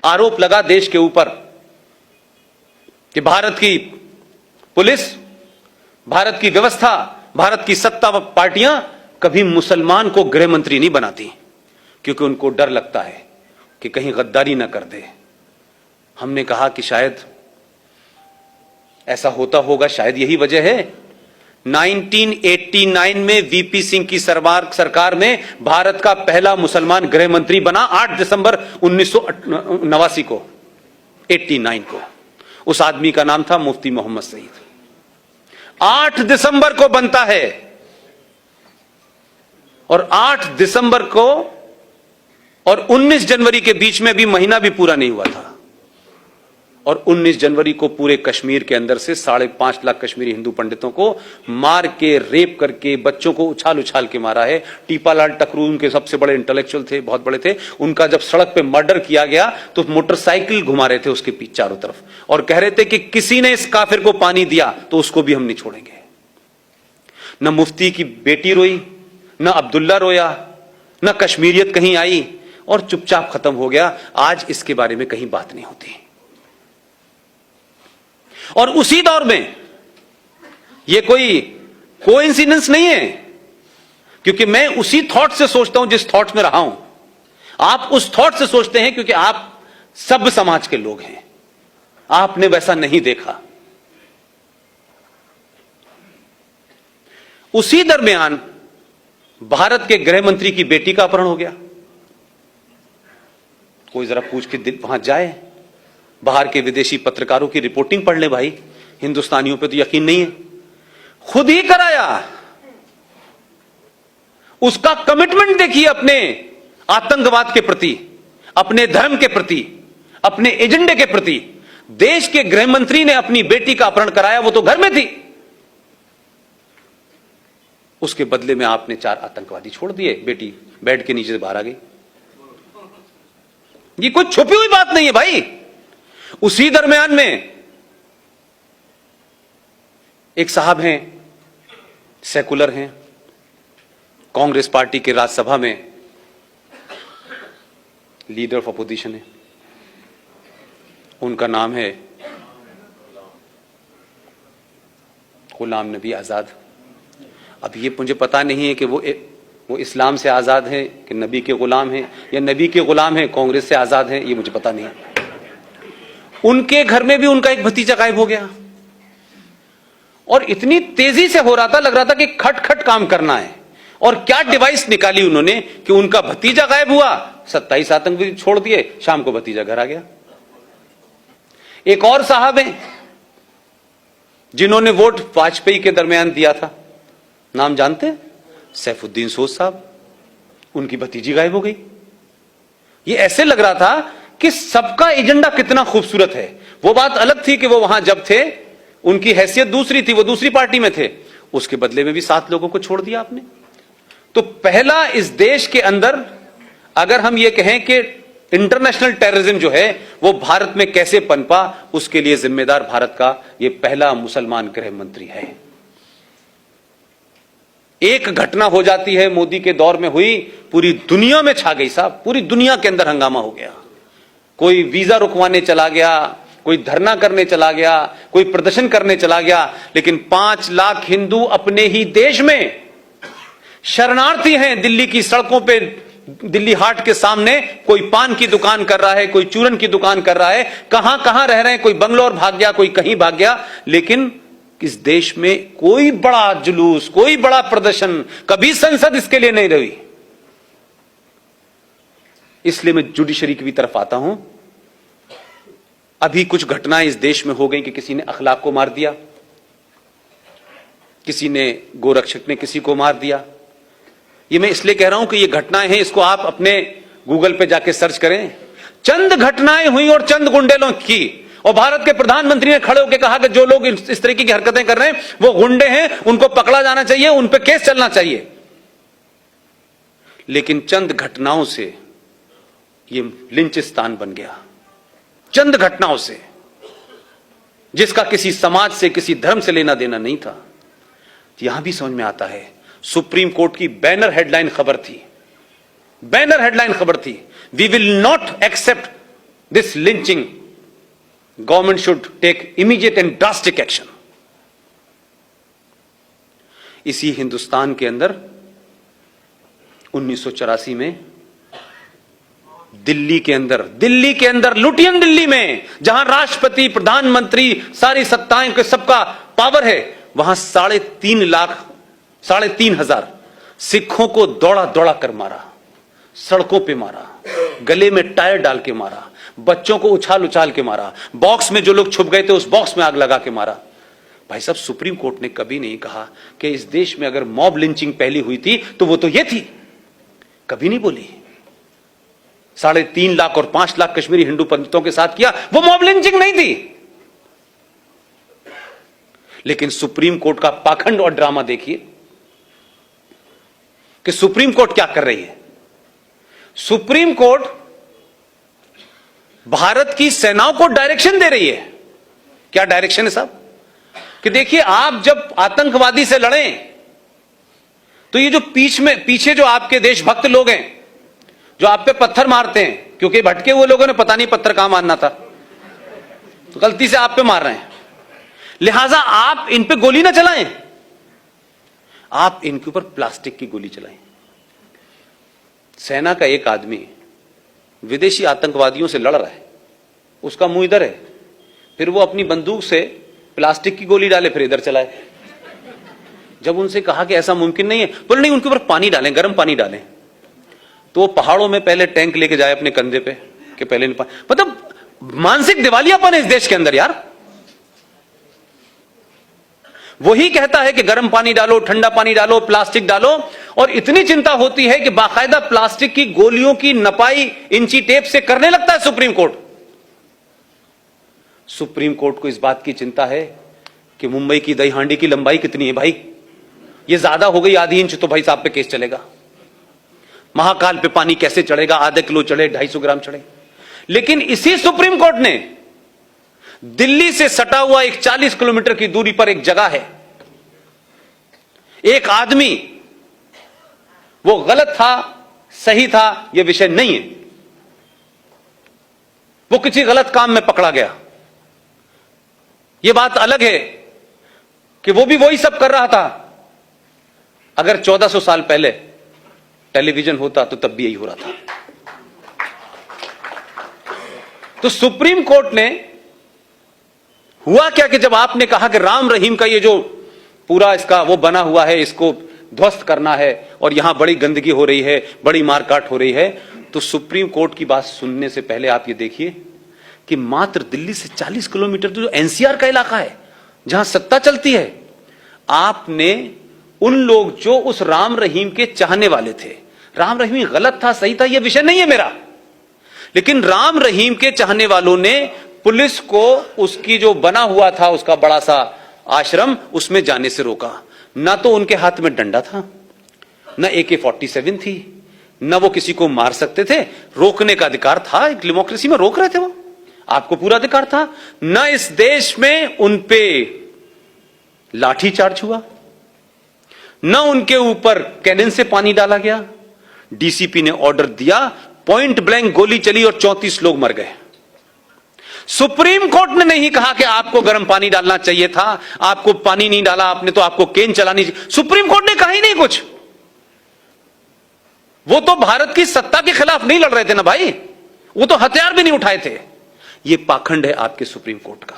आरोप लगा देश के ऊपर कि भारत की पुलिस, भारत की व्यवस्था, भारत की सत्ता व पार्टियां कभी मुसलमान को गृह मंत्री नहीं बनाती, क्योंकि उनको डर लगता है कि कहीं गद्दारी ना कर दे। हमने कहा कि शायद ऐसा होता होगा, शायद यही वजह है 1989 में वीपी सिंह की सरकार में भारत का पहला मुसलमान गृह मंत्री बना 8 दिसंबर 1989 को, 89 को। उस आदमी का नाम था मुफ्ती मोहम्मद सईद। 8 दिसंबर को बनता है और 8 दिसंबर को और 19 जनवरी के बीच में भी महीना भी पूरा नहीं हुआ था, और 19 जनवरी को पूरे कश्मीर के अंदर से 5.5 लाख कश्मीरी हिंदू पंडितों को मार के, रेप करके, बच्चों को उछाल उछाल के मारा है। टीपालाल टकरू उनके सबसे बड़े इंटेलेक्चुअल थे, बहुत बड़े थे। उनका जब सड़क पे मर्डर किया गया तो मोटरसाइकिल घुमा रहे थे उसके पीछे चारों तरफ, और कह रहे थे कि किसी ने इस काफिर को पानी दिया तो उसको भी हम नहीं छोड़ेंगे। न मुफ्ती की बेटी रोई, न अब्दुल्ला रोया, न कश्मीरियत कहीं आई, और चुपचाप खत्म हो गया। आज इसके बारे में कहीं बात नहीं होती। और उसी दौर में यह कोई कोइंसिडेंस नहीं है, क्योंकि मैं उसी थॉट से सोचता हूं जिस थॉट में रहा हूं। आप उस थॉट से सोचते हैं क्योंकि आप सब समाज के लोग हैं, आपने वैसा नहीं देखा। उसी दरमियान भारत के गृह मंत्री की बेटी का अपहरण हो गया। कोई जरा पूछ के वहां जाए, बाहर के विदेशी पत्रकारों की रिपोर्टिंग पढ़ ले भाई, हिंदुस्तानियों पे तो यकीन नहीं है। खुद ही कराया। उसका कमिटमेंट देखिए अपने आतंकवाद के प्रति, अपने धर्म के प्रति, अपने एजेंडे के प्रति। देश के गृह मंत्री ने अपनी बेटी का अपहरण कराया, वो तो घर में थी। उसके बदले में आपने 4 आतंकवादी छोड़ दिए, बेटी बेड के नीचे से बाहर आ गई। ये कोई छुपी हुई बात नहीं है भाई। उसी दरमियान में एक साहब हैं, सेकुलर हैं, कांग्रेस पार्टी के राज्यसभा में लीडर ऑफ अपोजिशन है, उनका नाम है गुलाम नबी आजाद। अब ये मुझे पता नहीं है कि वो इस्लाम से आजाद हैं कि नबी के गुलाम हैं, या नबी के गुलाम हैं कांग्रेस से आजाद हैं, ये मुझे पता नहीं। उनके घर में भी उनका एक भतीजा गायब हो गया, और इतनी तेजी से हो रहा था, लग रहा था कि खट खट काम करना है। और क्या डिवाइस निकाली उन्होंने कि उनका भतीजा गायब हुआ, 27 आतंकवादी छोड़ दिए, शाम को भतीजा घर आ गया। एक और साहब हैं जिन्होंने वोट वाजपेयी के दरमियान दिया था, नाम जानते हैं? सैफुद्दीन सोज साहब। उनकी भतीजी गायब हो गई। ये ऐसे लग रहा था कि सबका एजेंडा कितना खूबसूरत है। वो बात अलग थी कि वो वहां जब थे उनकी हैसियत दूसरी थी, वो दूसरी पार्टी में थे। उसके बदले में भी 7 लोगों को छोड़ दिया आपने। तो पहला इस देश के अंदर अगर हम ये कहें कि इंटरनेशनल टेररिज्म जो है वो भारत में कैसे पनपा, उसके लिए जिम्मेदार भारत का ये पहला मुसलमान गृह मंत्री है। एक घटना हो जाती है, मोदी के दौर में हुई, पूरी दुनिया में छा गई साहब, पूरी दुनिया के अंदर हंगामा हो गया। कोई वीजा रुकवाने चला गया, कोई धरना करने चला गया, कोई प्रदर्शन करने चला गया, लेकिन 5 लाख हिंदू अपने ही देश में शरणार्थी हैं। दिल्ली की सड़कों पे, दिल्ली हाट के सामने कोई पान की दुकान कर रहा है, कोई चूरन की दुकान कर रहा है, कहां कहां रह रहे हैं, कोई बंगलोर भाग गया, कोई कहीं भाग गया। लेकिन इस देश में कोई बड़ा जुलूस, कोई बड़ा प्रदर्शन, कभी संसद इसके लिए नहीं रही। इसलिए मैं जुडिशरी की भी तरफ आता हूं। अभी कुछ घटनाएं इस देश में हो गई कि किसी ने अखलाक को मार दिया, किसी ने, गोरक्षक ने किसी को मार दिया। ये मैं इसलिए कह रहा हूं कि ये घटनाएं हैं, इसको आप अपने गूगल पे जाके सर्च करें। चंद घटनाएं हुई और चंद गुंडेलों की, और भारत के प्रधानमंत्री ने खड़े होकर कहा कि जो लोग इस तरीके की हरकतें कर रहे हैं वो गुंडे हैं, उनको पकड़ा जाना चाहिए, उन पे केस चलना चाहिए। लेकिन चंद घटनाओं से ये लिंचिस्तान बन गया, चंद घटनाओं से, जिसका किसी समाज से, किसी धर्म से लेना देना नहीं था। यहां भी समझ में आता है, सुप्रीम कोर्ट की बैनर हेडलाइन खबर थी, बैनर हेडलाइन खबर थी, we will not accept this lynching government should take immediate and drastic action. इसी हिंदुस्तान के अंदर 1984 में दिल्ली के अंदर लुटियन दिल्ली में, जहां राष्ट्रपति, प्रधानमंत्री, सारी सत्ताएं के सबका पावर है, वहां 3,500 सिखों को दौड़ा दौड़ा कर मारा, सड़कों पे मारा, गले में टायर डाल के मारा, बच्चों को उछाल उछाल के मारा, बॉक्स में जो लोग छुप गए थे उस बॉक्स में आग लगा के मारा। भाई साहब, सुप्रीम कोर्ट ने कभी नहीं कहा कि इस देश में अगर मॉब लिंचिंग पहली हुई थी तो वो तो ये थी, कभी नहीं बोली। 3.5 लाख और 5 लाख कश्मीरी हिंदू पंडितों के साथ किया, वो मॉब लिंचिंग नहीं थी। लेकिन सुप्रीम कोर्ट का पाखंड और ड्रामा देखिए कि सुप्रीम कोर्ट क्या कर रही है। सुप्रीम कोर्ट भारत की सेनाओं को डायरेक्शन दे रही है। क्या डायरेक्शन है साहब? कि देखिए, आप जब आतंकवादी से लड़ें तो ये जो पीछे जो आपके देशभक्त लोग हैं जो आप पे पत्थर मारते हैं, क्योंकि भटके हुए लोगों ने पता नहीं पत्थर कहां मारना था, तो गलती से आप पे मार रहे हैं, लिहाजा आप इन पे गोली ना चलाएं, आप इनके ऊपर प्लास्टिक की गोली चलाएं। सेना का एक आदमी विदेशी आतंकवादियों से लड़ रहा है, उसका मुंह इधर है, फिर वो अपनी बंदूक से प्लास्टिक की गोली डाले, फिर इधर चलाए। जब उनसे कहा कि ऐसा मुमकिन नहीं है, बोले नहीं, उनके ऊपर पानी डालें, गर्म पानी डालें। तो वो पहाड़ों में पहले टैंक लेके जाए अपने कंधे पे कि पहले नहीं, मतलब मानसिक दिवालियापन है इस देश के अंदर यार। वही कहता है कि गर्म पानी डालो, ठंडा पानी डालो, प्लास्टिक डालो, और इतनी चिंता होती है कि बाकायदा प्लास्टिक की गोलियों की नपाई इंची टेप से करने लगता है सुप्रीम कोर्ट। सुप्रीम कोर्ट को इस बात की चिंता है कि मुंबई की दही हांडी की लंबाई कितनी है भाई, ये ज्यादा हो गई आधी इंच तो भाई साहब पे केस चलेगा। महाकाल पे पानी कैसे चढ़ेगा, आधे किलो चढ़े, 250 ग्राम चढ़े। लेकिन इसी सुप्रीम कोर्ट ने दिल्ली से सटा हुआ एक 40 किलोमीटर की दूरी पर एक जगह है, एक आदमी, वो गलत था सही था यह विषय नहीं है, वो किसी गलत काम में पकड़ा गया, यह बात अलग है कि वो भी वही सब कर रहा था। अगर 1400 साल पहले टेलीविजन होता तो तब भी यही हो रहा था। तो सुप्रीम कोर्ट ने हुआ क्या कि जब आपने कहा कि राम रहीम का ये जो पूरा इसका वो बना हुआ है, इसको ध्वस्त करना है और यहां बड़ी गंदगी हो रही है, बड़ी मारकाट हो रही है, तो सुप्रीम कोर्ट की बात सुनने से पहले आप ये देखिए कि मात्र दिल्ली से 40 किलोमीटर जो एनसीआर का इलाका है जहां सत्ता चलती है, आपने उन लोग जो उस राम रहीम के चाहने वाले थे, राम रहीम गलत था सही था यह विषय नहीं है मेरा, लेकिन राम रहीम के चाहने वालों ने पुलिस को उसकी जो बना हुआ था उसका बड़ा सा आश्रम उसमें जाने से रोका। ना तो उनके हाथ में डंडा था, ना AK-47 थी, ना वो किसी को मार सकते थे, रोकने का अधिकार था, एक डेमोक्रेसी में रोक रहे थे, वो आपको पूरा अधिकार था। ना इस देश में उन पे लाठीचार्ज हुआ, ना उनके ऊपर कैनन से पानी डाला गया। डीसीपी ने ऑर्डर दिया, पॉइंट ब्लैंक गोली चली और 34 लोग मर गए। सुप्रीम कोर्ट ने नहीं कहा कि आपको गर्म पानी डालना चाहिए था, आपको पानी नहीं डाला आपने तो आपको केन चलानी चाहिए, सुप्रीम कोर्ट ने कहा ही नहीं कुछ। वो तो भारत की सत्ता के खिलाफ नहीं लड़ रहे थे ना भाई, वो तो हथियार भी नहीं उठाए थे। ये पाखंड है आपके सुप्रीम कोर्ट का।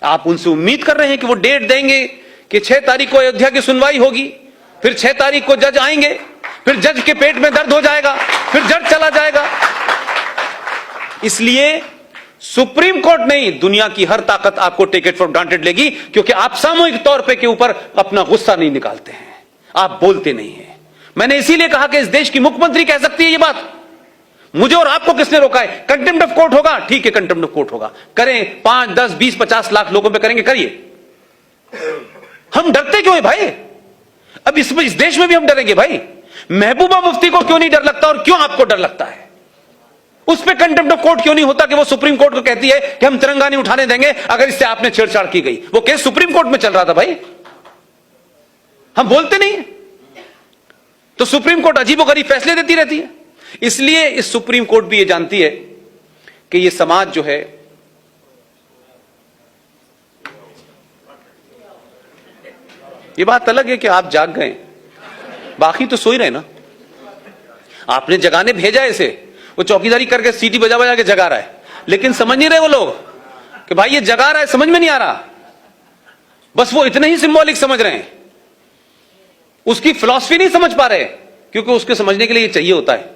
आप उनसे उम्मीद कर रहे हैं कि वो डेट देंगे कि 6 तारीख को अयोध्या की सुनवाई होगी, फिर 6 तारीख को जज आएंगे, फिर जज के पेट में दर्द हो जाएगा, फिर जज चला जाएगा। इसलिए सुप्रीम कोर्ट नहीं, दुनिया की हर ताकत आपको टेक इट फॉर ग्रांटेड लेगी, क्योंकि आप सामूहिक तौर पे के ऊपर अपना गुस्सा नहीं निकालते हैं, आप बोलते नहीं हैं। मैंने इसीलिए कहा कि इस देश की मुख्यमंत्री कह सकती है ये बात, मुझे और आपको किसने रोका है? कंटेम्प्ट ऑफ कोर्ट होगा, ठीक है, कंटेम्प्ट ऑफ कोर्ट होगा, करें, 5, 10, 20, 50 लाख लोगों पे करेंगे, करिए। हम डरते क्यों है भाई? अब इस देश में भी हम डरेंगे भाई? महबूबा मुफ्ती को क्यों नहीं डर लगता और क्यों आपको डर लगता है? उस पर कंटेम्प्ट ऑफ कोर्ट क्यों नहीं होता कि वो सुप्रीम कोर्ट को कहती है कि हम तिरंगा नहीं उठाने देंगे अगर इससे आपने छेड़छाड़ की गई? वो केस सुप्रीम कोर्ट में चल रहा था भाई, हम बोलते नहीं। तो सुप्रीम कोर्ट अजीबोगरीब फैसले देती रहती है। इसलिए इस सुप्रीम कोर्ट भी ये जानती है कि ये समाज जो है ये बात अलग है कि आप जाग गए, बाकी तो सो ही रहे ना। आपने जगाने भेजा इसे, वो चौकीदारी करके सीटी बजा बजा के जगा रहा है, लेकिन समझ नहीं रहे वो लोग कि भाई ये जगा रहा है, समझ में नहीं आ रहा। बस वो इतने ही सिंबॉलिक समझ रहे हैं, उसकी फिलॉसफी नहीं समझ पा रहे, क्योंकि उसके समझने के लिए ये चाहिए होता है।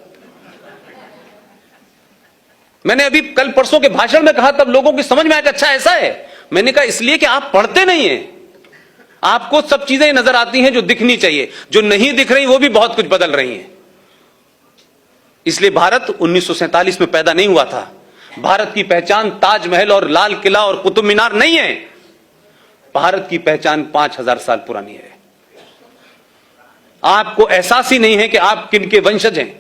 मैंने अभी कल परसों के भाषण में कहा, तब लोगों की समझ में आया कि अच्छा ऐसा है। मैंने कहा इसलिए कि आप पढ़ते नहीं हैं, आपको सब चीजें नजर आती हैं जो दिखनी चाहिए, जो नहीं दिख रही वो भी बहुत कुछ बदल रही हैं। इसलिए भारत 1947 में पैदा नहीं हुआ था। भारत की पहचान ताजमहल और लाल किला और कुतुब मीनार नहीं है। भारत की पहचान 5000 साल पुरानी है। आपको एहसास ही नहीं है कि आप किनके वंशज हैं।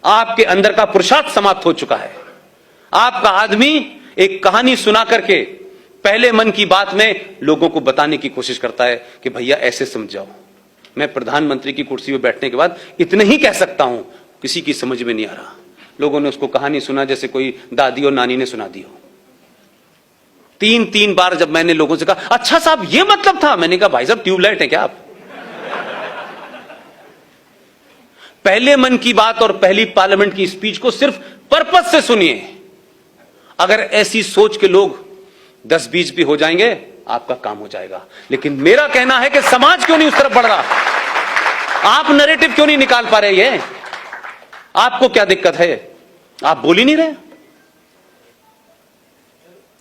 आपके अंदर का पुरुषार्थ समाप्त हो चुका है। आपका आदमी एक कहानी सुना करके पहले मन की बात में लोगों को बताने की कोशिश करता है कि भैया ऐसे समझाओ। मैं प्रधानमंत्री की कुर्सी पर बैठने के बाद इतने ही कह सकता हूं, किसी की समझ में नहीं आ रहा। लोगों ने उसको कहानी सुना जैसे कोई दादी और नानी ने सुना दी हो। 3 बार जब मैंने लोगों से कहा अच्छा साहब ये मतलब था, मैंने कहा भाई साहब ट्यूबलाइट है क्या आप? पहले मन की बात और पहली पार्लियामेंट की स्पीच को सिर्फ पर्पस से सुनिए। अगर ऐसी सोच के लोग 10-20 भी हो जाएंगे, आपका काम हो जाएगा। लेकिन मेरा कहना है कि समाज क्यों नहीं उस तरफ बढ़ रहा? आप नैरेटिव क्यों नहीं निकाल पा रहे? ये आपको क्या दिक्कत है? आप बोल ही नहीं रहे।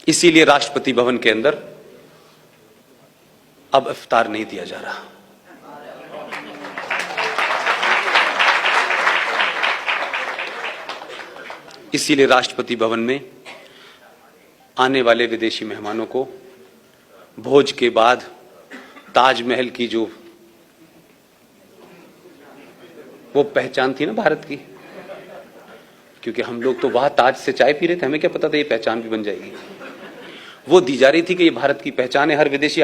इसीलिए राष्ट्रपति भवन के अंदर अब इफ्तार नहीं दिया जा रहा। इसीलिए राष्ट्रपति भवन में आने वाले विदेशी मेहमानों को भोज के बाद ताजमहल की जो वो पहचान थी ना भारत की, क्योंकि हम लोग तो वहां ताज से चाय पी रहे थे, हमें क्या पता था ये पहचान भी बन जाएगी। वो दी जा रही थी कि ये भारत की पहचान है। हर विदेशी